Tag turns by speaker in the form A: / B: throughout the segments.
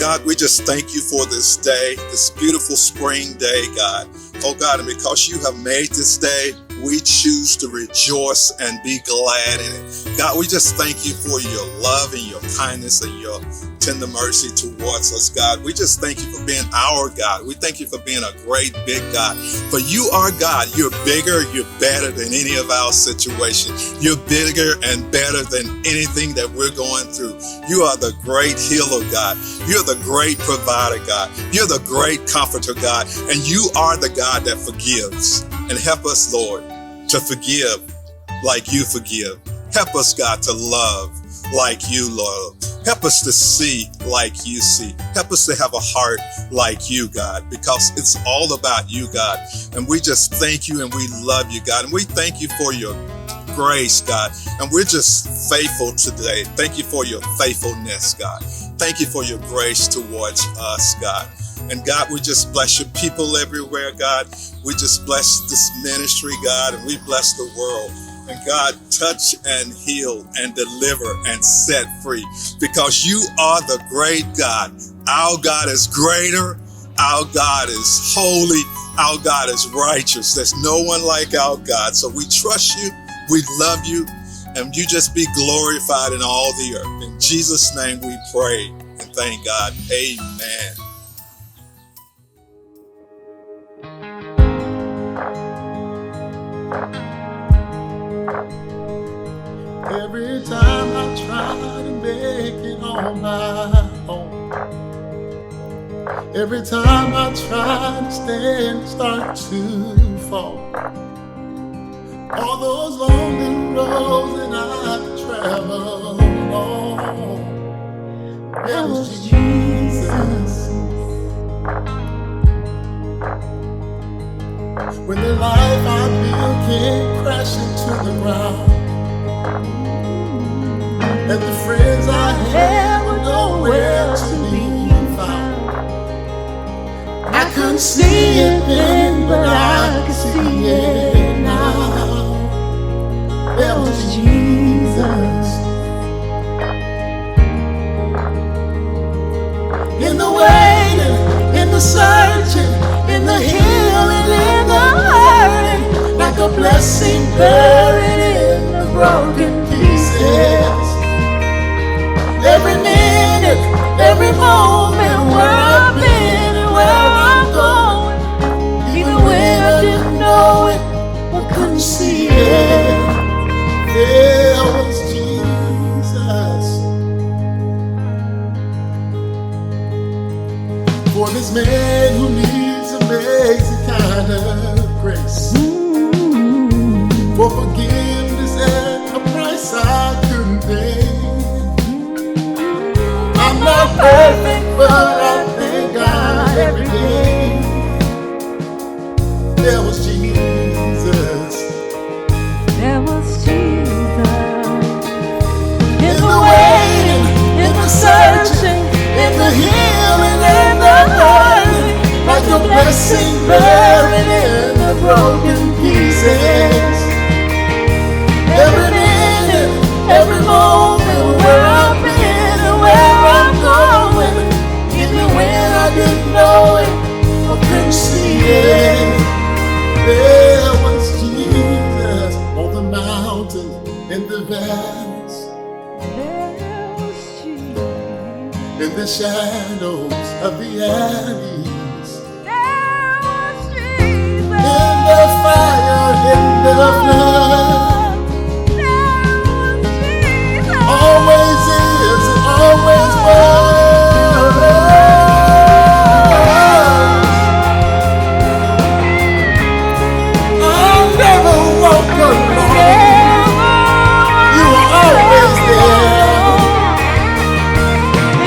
A: God, we just thank you for this day, this beautiful spring day, God. Oh God, and because you have made this day, we choose to rejoice and be glad in it. God, we just thank you for your love and your kindness and your tender mercy towards us, God. We just thank you for being our God. We thank you for being a great, big God. For you are God. You're bigger, you're better than any of our situations. You're bigger and better than anything that we're going through. You are the great healer, God. You're the great provider, God. You're the great comforter, God. And you are the God that forgives. And help us, Lord, to forgive like you forgive. Help us, God, to love like you love. Help us to see like you see. Help us to have a heart like you, God, because it's all about you, God. And we just thank you and we love you, God. And we thank you for your grace, God. And we're just faithful today. Thank you for your faithfulness, God. Thank you for your grace towards us, God. And God, we just bless your people everywhere, God. We just bless this ministry, God, and we bless the world. And God, touch and heal and deliver and set free, because you are the great God. Our God is greater. Our God is holy. Our God is righteous. There's no one like our God. So we trust you. We love you. And you just be glorified in all the earth. In Jesus' name we pray and thank God. Amen.
B: Every time I try to make it on my own, every time I try to stand, start to fall. All those lonely roads that I've traveled on, there was Jesus. When the life I built came crashing to the ground, and the friends I had were nowhere to be found. I couldn't see it then, but I can see it now. There was Jesus. In the waiting, in the searching, in the healing, in the hurting, like a blessing buried in the broken pieces. Every minute, every moment, where I've been and where I'm going, even when I didn't know it, I couldn't see it, there was Jesus. For this man who needs amazing kind of grace, for forgiveness at a price I couldn't pay. I'm not perfect, but I thank God every day. There was Jesus.
C: There was Jesus.
B: In the waiting, in the searching, in the healing, in the hurting, like a blessing buried in the broken pieces. Every minute, every moment, where I've been and where I'm going, even when I didn't know it, I couldn't see it. There was Jesus on the mountains, in the valleys,
C: There was Jesus.
B: in the shadows of the alleys,
C: There was Jesus.
B: in the fire, in the flood. Always is and always was. I'll never walk alone. You are always there.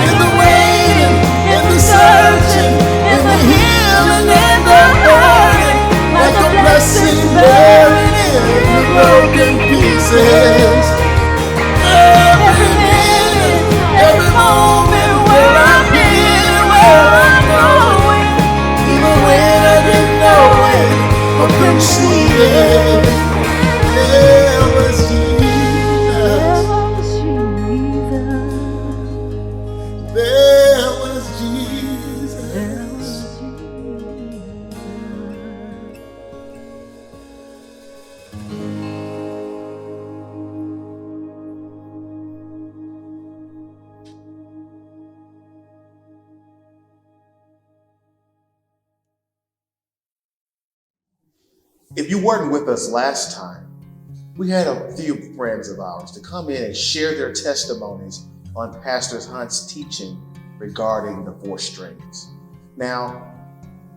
B: In the waiting, in the searching, in the healing, in the hurting, like a blessing buried in the broken pieces. Every minute, every moment, where I've been and where I'm going, even when I didn't know it, I couldn't see it. There was Jesus. There was Jesus. If you weren't with us last time, we had a few friends of ours to come in and share their testimonies on Pastor Hunt's teaching regarding the 4 streams. Now,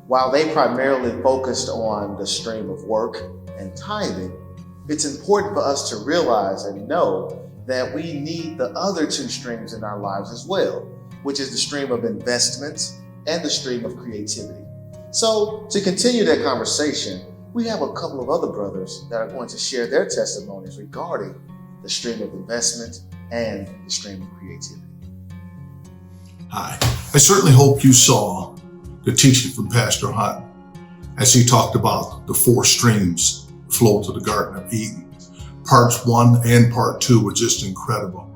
B: while they primarily focused on the stream of work and tithing, it's important for us to realize and know that we need the other 2 streams in our lives as well, which is the stream of investments and the stream of creativity. So to continue that conversation, we have a couple of other brothers that are going to share their testimonies regarding the stream of investment and the stream of creativity.
D: Hi, I certainly hope you saw the teaching from Pastor Hunt as he talked about the 4 streams that flow to the Garden of Eden. Parts 1 and part 2 were just incredible.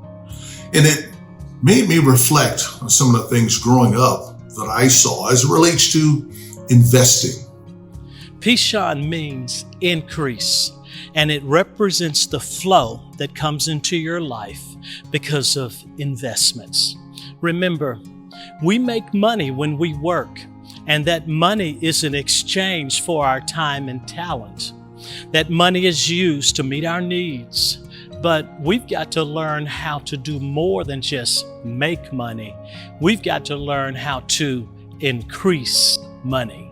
D: And it made me reflect on some of the things growing up that I saw as it relates to investing.
E: Pishon means increase, and it represents the flow that comes into your life because of investments. Remember, we make money when we work, and that money is in exchange for our time and talent. That money is used to meet our needs, but we've got to learn how to do more than just make money. We've got to learn how to increase money.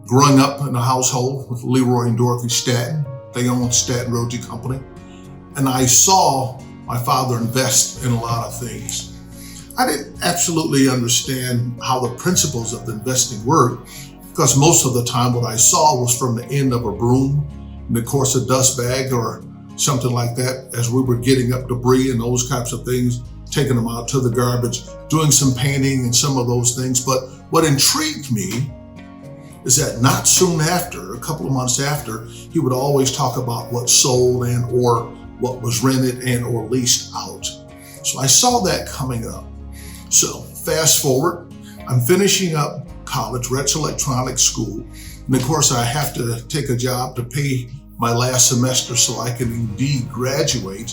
D: Growing up in a household with Leroy and Dorothy Statton, they owned Statton Realty Company, and I saw my father invest in a lot of things. I didn't absolutely understand how the principles of the investing work, because most of the time what I saw was from the end of a broom, in the course of dust bag or something like that, as we were getting up debris and those types of things, taking them out to the garbage, doing some painting and some of those things. But what intrigued me is that not soon after, a couple of months after, he would always talk about what sold and or what was rented and or leased out. So I saw that coming up. So fast forward, I'm finishing up college, Reds Electronics School. And of course I have to take a job to pay my last semester so I can indeed graduate.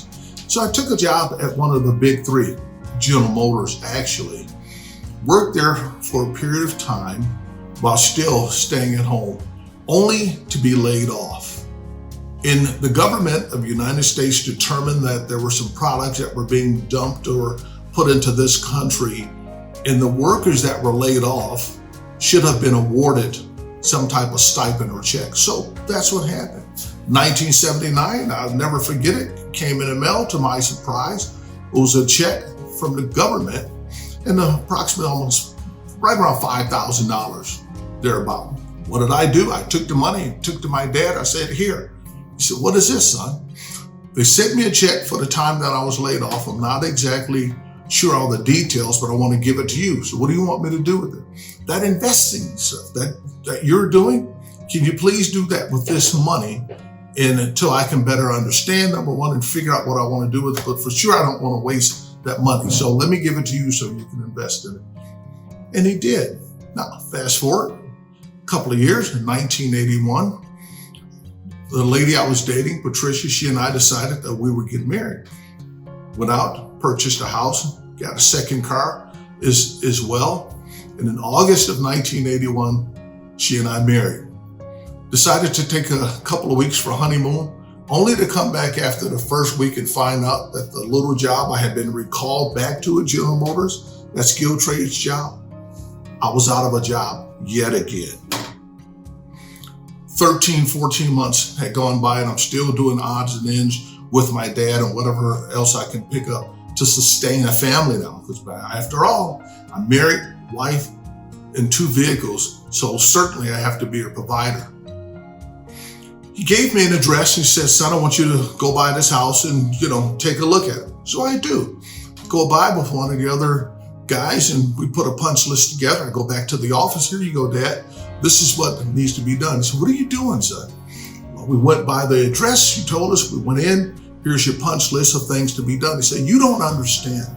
D: So I took a job at one of the big 3, General Motors actually. Worked there for a period of time while still staying at home, only to be laid off. And the government of the United States determined that there were some products that were being dumped or put into this country, and the workers that were laid off should have been awarded some type of stipend or check. So that's what happened. 1979, I'll never forget it, came in the mail to my surprise. It was a check from the government and approximately almost right around $5,000 thereabout. What did I do? I took the money, took to my dad. I said, here. He said, what is this, son? They sent me a check for the time that I was laid off. I'm not exactly sure all the details, but I want to give it to you. So what do you want me to do with it? That investing stuff that you're doing, can you please do that with this money? And until I can better understand, number one, and figure out what I want to do with it. But for sure, I don't want to waste that money. So let me give it to you so you can invest in it. And he did. Now, fast forward a couple of years, in 1981, the lady I was dating, Patricia, she and I decided that we would get married. Went out, purchased a house, got a second car as well. And in August of 1981, she and I married. Decided to take a couple of weeks for honeymoon, only to come back after the first week and find out that the little job I had been recalled back to at General Motors, that skilled trades job, I was out of a job yet again. 13, 14 months had gone by and I'm still doing odds and ends with my dad and whatever else I can pick up to sustain a family now. Because after all, I'm married, wife, and 2 vehicles, so certainly I have to be a provider. He gave me an address and he said, son, I want you to go by this house and, take a look at it. So I do. Go by with one of the other guys and we put a punch list together. I go back to the office. Here you go, Dad. This is what needs to be done. So what are you doing, son? Well, we went by the address. You told us. We went in. Here's your punch list of things to be done. He said, you don't understand.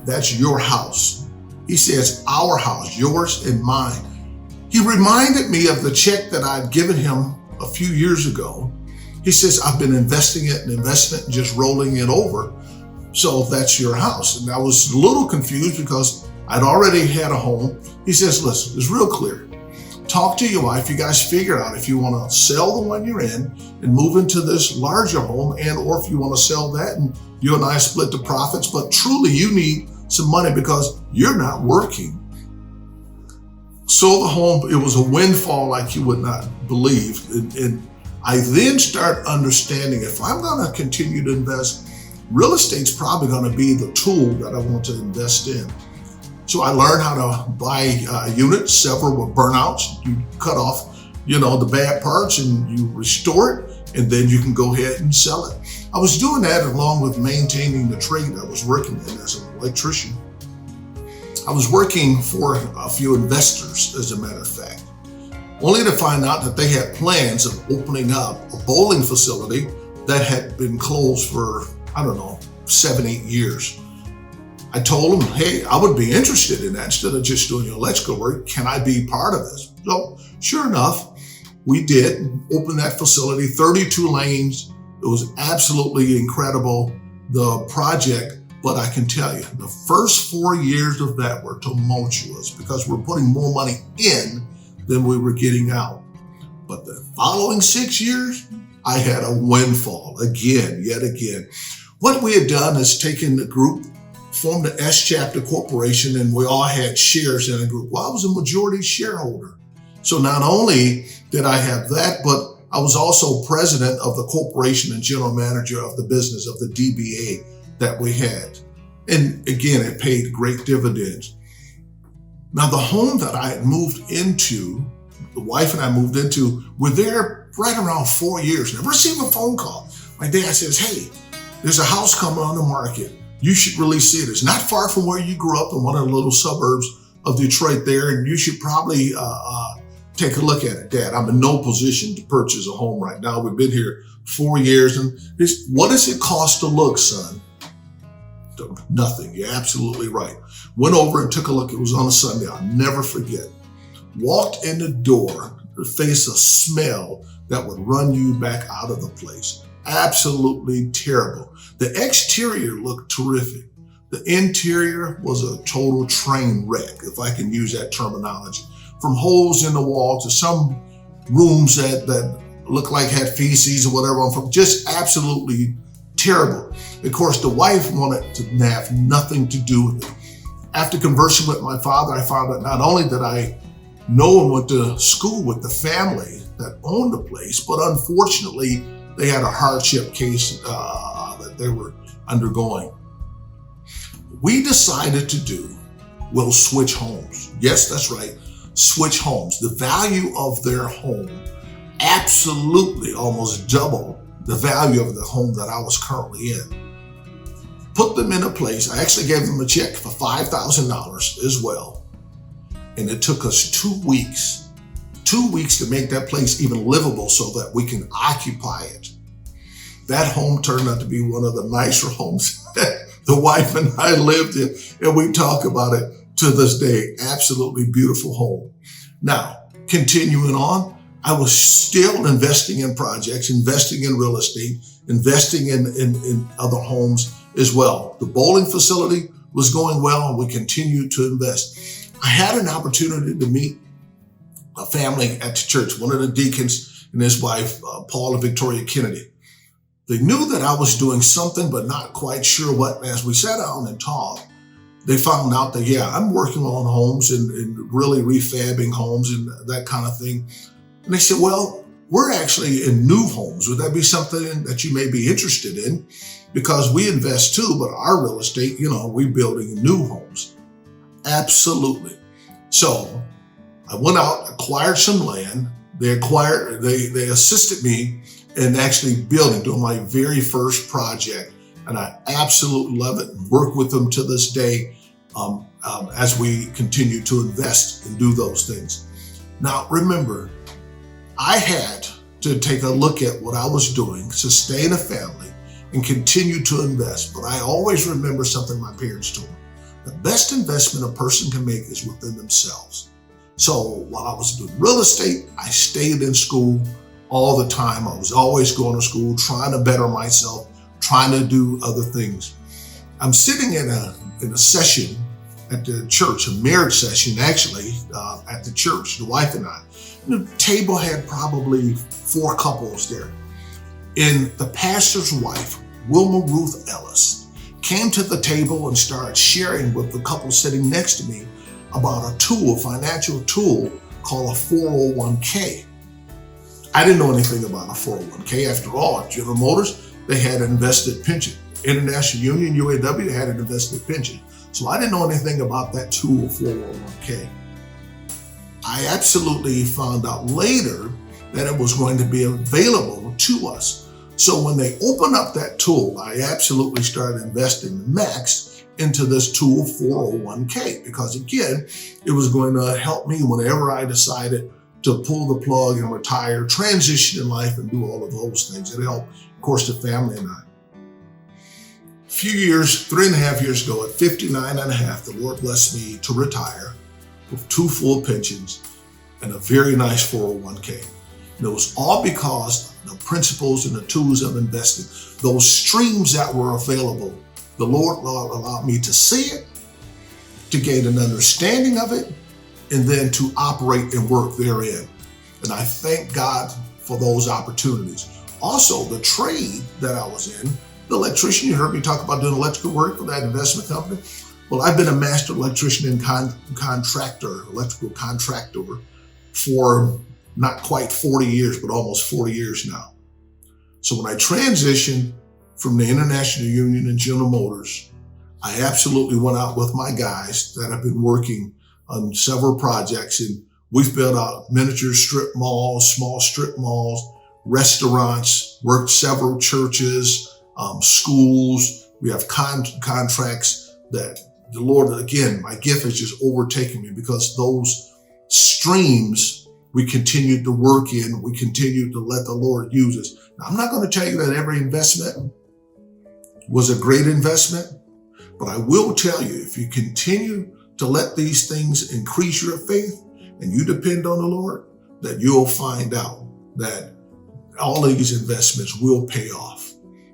D: That's your house. He says, our house, yours and mine. He reminded me of the check that I'd given him a few years ago. He says, I've been investing it and just rolling it over. So that's your house. And I was a little confused because I'd already had a home. He says, listen, it's real clear. talk to your wife. You guys figure out if you want to sell the one you're in and move into this larger home, and or if you want to sell that and you and I split the profits. But truly, you need some money because you're not working. Sold the home. It was a windfall like you would not believe. And I then start understanding if I'm going to continue to invest, real estate's probably going to be the tool that I want to invest in. So I learned how to buy units. Several were burnouts. You cut off, the bad parts and you restore it, and then you can go ahead and sell it. I was doing that along with maintaining the trade I was working in as an electrician. I was working for a few investors, as a matter of fact, only to find out that they had plans of opening up a bowling facility that had been closed for, 7-8 years. I told them, hey, I would be interested in that instead of just doing electrical work. Can I be part of this? So sure enough, we did open that facility, 32 lanes. It was absolutely incredible, the project. But I can tell you, the first 4 years of that were tumultuous because we're putting more money in than we were getting out. But the following 6 years, I had a windfall yet again. What we had done is taken the group, formed the S Chapter Corporation, and we all had shares in a group. Well, I was a majority shareholder. So not only did I have that, but I was also president of the corporation and general manager of the business of the DBA that we had. And again, it paid great dividends. Now, the home that I had moved into, the wife and I moved into, were there right around 4 years. Never received a phone call. My dad says, hey, there's a house coming on the market. You should really see it. It's not far from where you grew up in one of the little suburbs of Detroit there, and you should probably take a look at it. Dad, I'm in no position to purchase a home right now. We've been here 4 years, and what does it cost to look, son? Nothing. You're absolutely right. Went over and took a look. It was on a Sunday. I'll never forget. Walked in the door to face a smell that would run you back out of the place. Absolutely terrible. The exterior looked terrific. The interior was a total train wreck, if I can use that terminology. From holes in the wall to some rooms that looked like had feces or whatever on them. Just absolutely terrible. Of course, the wife wanted to have nothing to do with it. After conversing with my father, I found out not only did I know and went to school with the family that owned the place, but unfortunately, they had a hardship case that they were undergoing. We decided to we'll switch homes. Yes, that's right, switch homes. The value of their home absolutely almost doubled the value of the home that I was currently in. Put them in a place. I actually gave them a check for $5,000 as well. And it took us 2 weeks to make that place even livable so that we can occupy it. That home turned out to be one of the nicer homes that the wife and I lived in. And we talk about it to this day. Absolutely beautiful home. Now, continuing on, I was still investing in projects, investing in real estate, investing in other homes as well. The bowling facility was going well, and we continued to invest. I had an opportunity to meet a family at the church, one of the deacons and his wife, Paul and Victoria Kennedy. They knew that I was doing something, but not quite sure what. As we sat down and talked, they found out that, I'm working on homes and really refabbing homes and that kind of thing. And they said, well, we're actually in new homes. Would that be something that you may be interested in? Because we invest too, but our real estate, we're building new homes. Absolutely. So I went out, acquired some land. They assisted me in actually doing my very first project. And I absolutely love it and work with them to this day as we continue to invest and do those things. Now, remember, I had to take a look at what I was doing, sustain a family, and continue to invest. But I always remember something my parents told me. The best investment a person can make is within themselves. So while I was doing real estate, I stayed in school all the time. I was always going to school, trying to better myself, trying to do other things. I'm sitting in a session at the church, a marriage session actually, at the church, the wife and I. And the table had probably 4 couples there. And the pastor's wife, Wilma Ruth Ellis, came to the table and started sharing with the couple sitting next to me about a tool, a financial tool called a 401k. I didn't know anything about a 401k. After all, at General Motors, they had an invested pension. International Union, UAW, had an invested pension. So I didn't know anything about that tool, 401k. I absolutely found out later that it was going to be available to us. So when they opened up that tool, I absolutely started investing the max into this tool, 401k, because again, it was going to help me whenever I decided to pull the plug and retire, transition in life, and do all of those things. It helped, of course, the family and I. A few years, 3.5 years ago, at 59 and a half, the Lord blessed me to retire with 2 full pensions and a very nice 401k. And it was all because of the principles and the tools of investing, those streams that were available. The Lord allowed me to see it, to gain an understanding of it, and then to operate and work therein. And I thank God for those opportunities. Also, the trade that I was in, the electrician, you heard me talk about doing electrical work for that investment company. Well, I've been a master electrician and electrical contractor for not quite 40 years, but almost 40 years now. So when I transitioned from the International Union and General Motors, I absolutely went out with my guys that have been working on several projects, and we've built out miniature strip malls, small strip malls, restaurants, worked several churches, schools. We have contracts that the Lord, again, my gift has just overtaken me, because those streams we continued to work in, we continued to let the Lord use us. Now, I'm not going to tell you that every investment was a great investment, but I will tell you, if you continue to let these things increase your faith and you depend on the Lord, that you'll find out that all of these investments will pay off.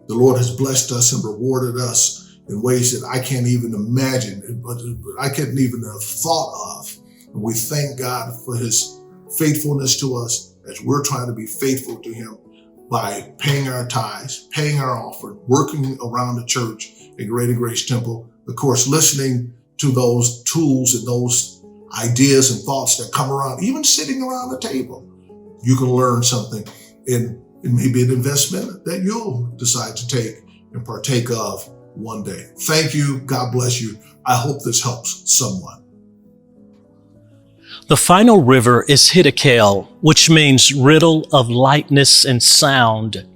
D: The Lord has blessed us and rewarded us in ways that I can't even imagine, but I couldn't even have thought of. And we thank God for his faithfulness to us as we're trying to be faithful to him by paying our tithes, paying our offering, working around the church at Greater Grace Temple, of course, listening to those tools and those ideas and thoughts that come around, even sitting around the table. You can learn something, and it may be an investment that you'll decide to take and partake of one day. Thank you. God bless you. I hope this helps someone.
E: The final river is Hiddekel, which means riddle of lightness and sound.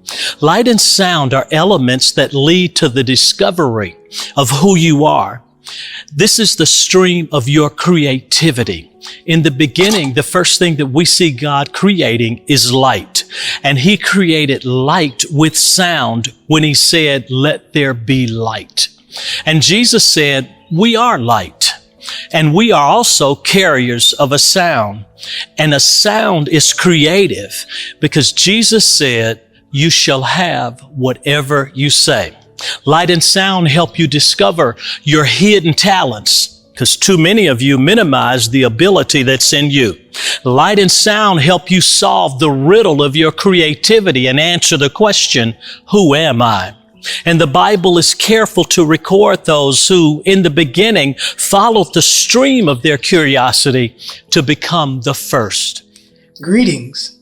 E: Light and sound are elements that lead to the discovery of who you are. This is the stream of your creativity. In the beginning, the first thing that we see God creating is light. And he created light with sound when he said, "Let there be light." And Jesus said, we are light. And we are also carriers of a sound. And a sound is creative, because Jesus said, you shall have whatever you say. Light and sound help you discover your hidden talents, because too many of you minimize the ability that's in you. Light and sound help you solve the riddle of your creativity and answer the question, who am I? And the Bible is careful to record those who, in the beginning, followed the stream of their curiosity to become the first.
B: Greetings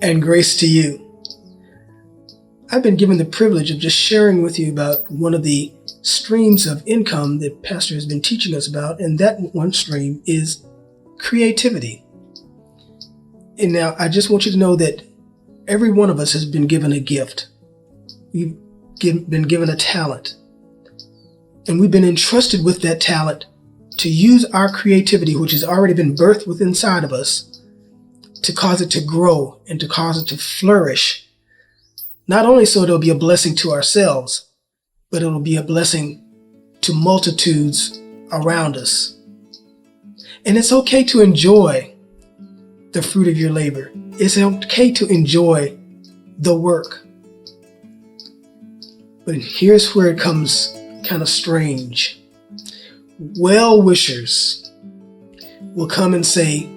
B: and grace to you. I've been given the privilege of just sharing with you about one of the streams of income that Pastor has been teaching us about, and that one stream is creativity. And now I just want you to know that every one of us has been given a gift. We've been given a talent, and we've been entrusted with that talent to use our creativity, which has already been birthed within inside of us, to cause it to grow and to cause it to flourish. Not only so it'll be a blessing to ourselves, but it'll be a blessing to multitudes around us. And it's okay to enjoy the fruit of your labor. It's okay to enjoy the work. But here's where it comes kind of strange. well-wishers will come and say,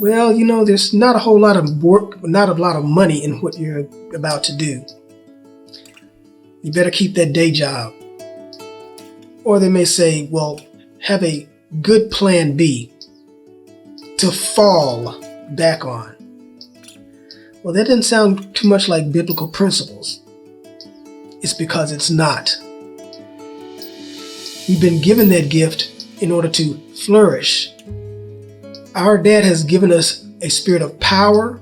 B: well, there's not a whole lot of work, not a lot of money in what you're about to do. You better keep that day job. Or they may say, well, have a good plan B to fall back on. Well, that doesn't sound too much like biblical principles. It's because it's not. We've been given that gift in order to flourish. Our dad has given us a spirit of power,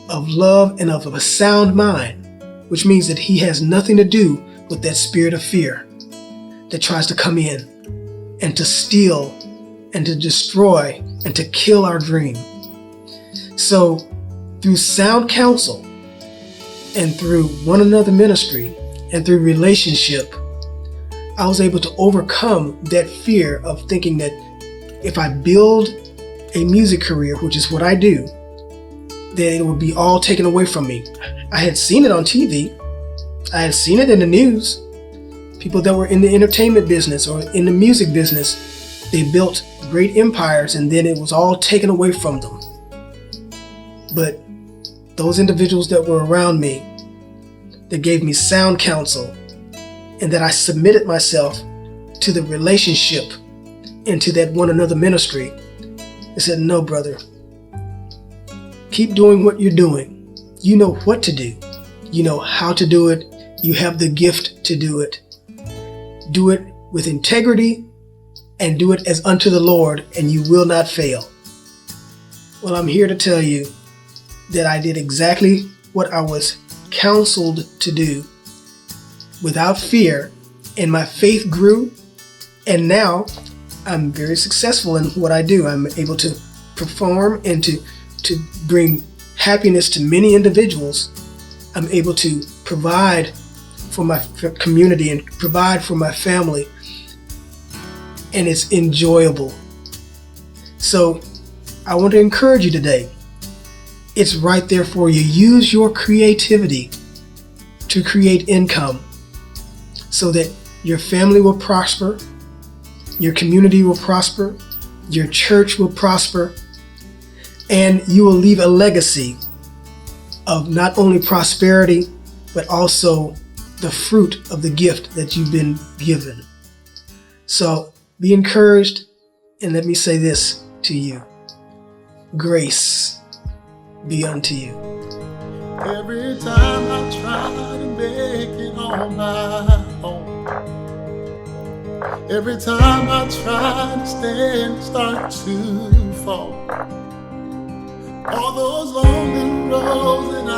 B: of love, and of a sound mind, which means that he has nothing to do with that spirit of fear that tries to come in and to steal and to destroy and to kill our dream. So through sound counsel and through one another ministry and through relationship, I was able to overcome that fear of thinking that if I build a music career, which is what I do, then it would be all taken away from me. I had seen it on TV. I had seen it in the news. People that were in the entertainment business or in the music business, they built great empires and then it was all taken away from them. But those individuals that were around me, that gave me sound counsel, and that I submitted myself to the relationship and to that one another ministry, they said, no, brother, keep doing what you're doing. You know what to do. You know how to do it. You have the gift to do it. Do it with integrity and do it as unto the Lord, and you will not fail. Well, I'm here to tell you that I did exactly what I was counseled to do without fear, and my faith grew, and now I'm very successful in what I do. I'm able to perform and to bring happiness to many individuals. I'm able to provide for my community and provide for my family, and it's enjoyable. So I want to encourage you today. It's right there for you. Use your creativity to create income so that your family will prosper, your community will prosper, your church will prosper, and you will leave a legacy of not only prosperity, but also the fruit of the gift that you've been given. So be encouraged, and let me say this to you. Grace be unto you.
D: Every time I try to make it on my own, every time I try to stand, start to fall. All those lonely roads that I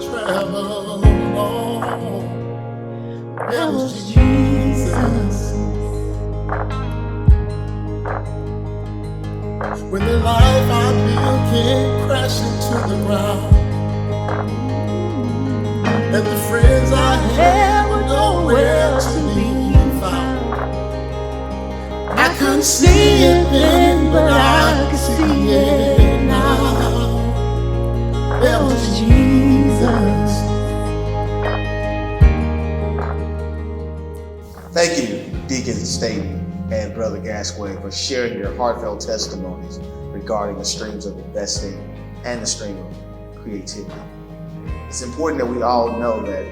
D: travel on, there was Jesus. When the life I built came crashing to the ground, and the friends I had were nowhere to be found. I couldn't see it then, but I can see it now. There was Jesus.
F: Thank you, Deacon Staley and Brother Gasquet, for sharing your heartfelt testimonies regarding the streams of investing and the stream of creativity. It's important that we all know that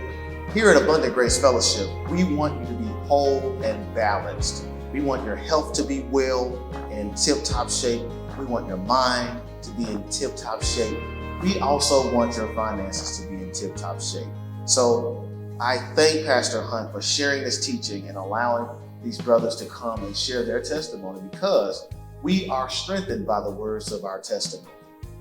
F: here at Abundant Grace Fellowship, we want you to be whole and balanced. We want your health to be well and tip-top shape. We want your mind to be in tip-top shape. We also want your finances to be in tip-top shape. So I thank Pastor Hunt for sharing this teaching and allowing these brothers to come and share their testimony, because we are strengthened by the words of our testimony.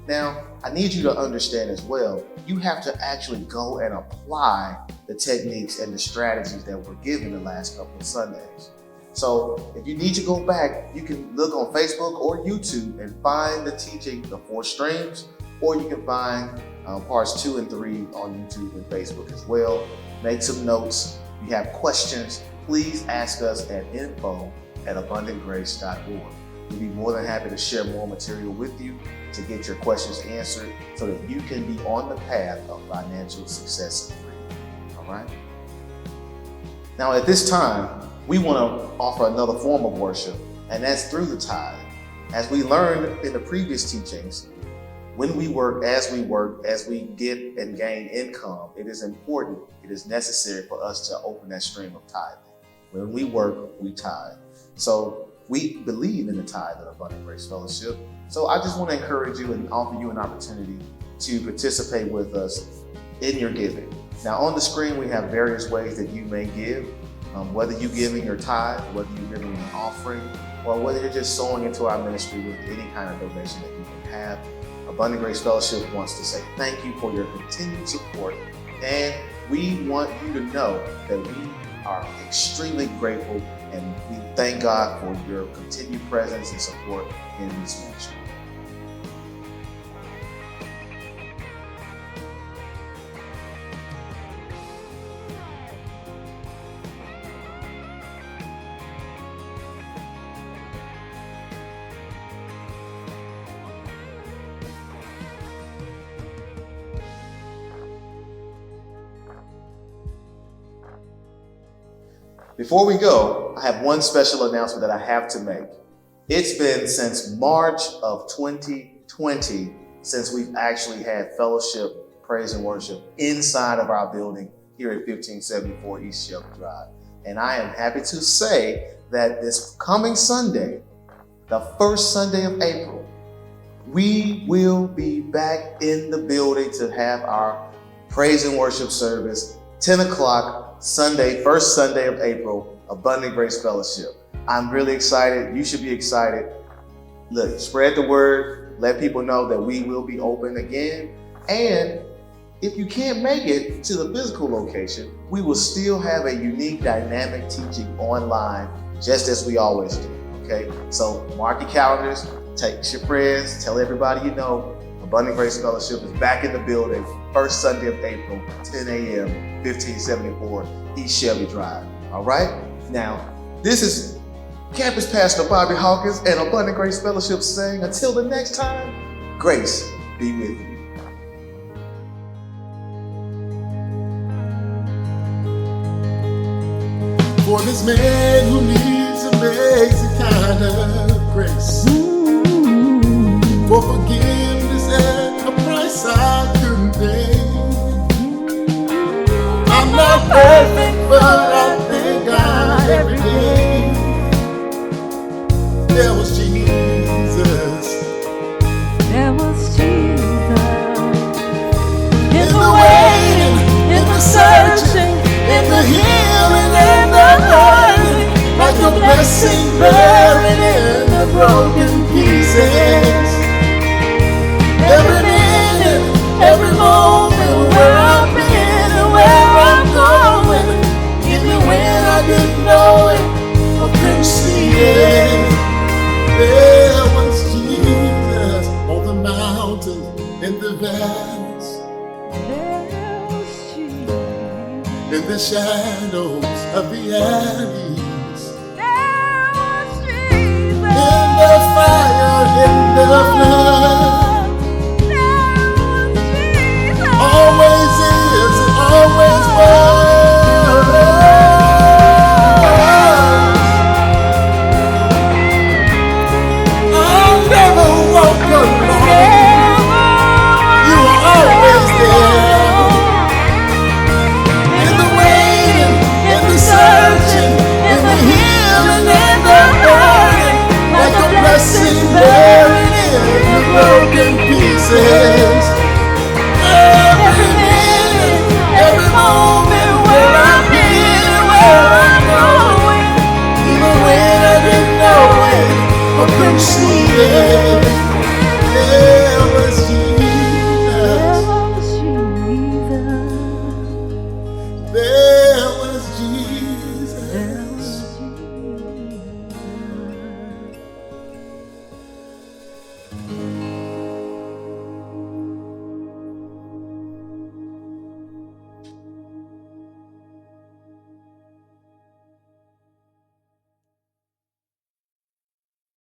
F: Now, I need you to understand as well, you have to actually go and apply the techniques and the strategies that were given the last couple of Sundays. So if you need to go back, you can look on Facebook or YouTube and find the teaching, the 4 streams, or you can find parts 2 and 3 on YouTube and Facebook as well. Make some notes. If you have questions, please ask us at info@abundantgrace.org. We'd be more than happy to share more material with you to get your questions answered so that you can be on the path of financial success and freedom. All right? Now, at this time, we want to offer another form of worship, and that's through the tithe. As we learned in the previous teachings, when we work, as we get and gain income, it is important, it is necessary for us to open that stream of tithing. When we work, we tithe. So we believe in the tithe of Abundant Grace Fellowship. So I just want to encourage you and offer you an opportunity to participate with us in your giving. Now on the screen, we have various ways that you may give, whether you're giving your tithe, whether you're giving an offering, or whether you're just sowing into our ministry with any kind of donation that you can have. Abundant Grace Fellowship wants to say thank you for your continued support, and we want you to know that we are extremely grateful, and we thank God for your continued presence and support in this ministry. Before we go, I have one special announcement that I have to make. It's been since March of 2020 since we've actually had fellowship, praise and worship inside of our building here at 1574 East Shelby Drive. And I am happy to say that this coming Sunday, the first Sunday of April, we will be back in the building to have our praise and worship service, 10 o'clock Sunday, first Sunday of April, Abundant Grace Fellowship. I'm really excited. You should be excited. Look, spread the word. Let people know that we will be open again. And if you can't make it to the physical location, we will still have a unique dynamic teaching online, just as we always do, okay? So mark your calendars, take your friends, tell everybody you know. Abundant Grace Fellowship is back in the building, first Sunday of April, 10 a.m., 1574 East Shelby Drive. All right? Now, this is Campus Pastor Bobby Hawkins and Abundant Grace Fellowship saying, until the next time, grace be with you.
B: For this man who needs amazing kind of grace, for forgiveness at a price I couldn't pay. I'm not perfect, but I thank God every day. There was Jesus.
C: There was Jesus.
B: In the waiting, in the searching, in the healing and the hurting, like a blessing buried in the broken pieces. Every minute, every moment, where I've been and where I'm going, even when I didn't know it or couldn't see it, there was Jesus on the mountains, in the valleys,
C: There was Jesus.
B: in the shadows of the alleys,
C: There was Jesus.
B: in the fire, in the flood. Always is and always was. I'll never walk alone. You are always there. In the waiting, in the searching, in the healing and the hurting, like a blessing buried in the broken pieces. Every minute, every moment, where I've been, where I'm going, even when I didn't know it or couldn't see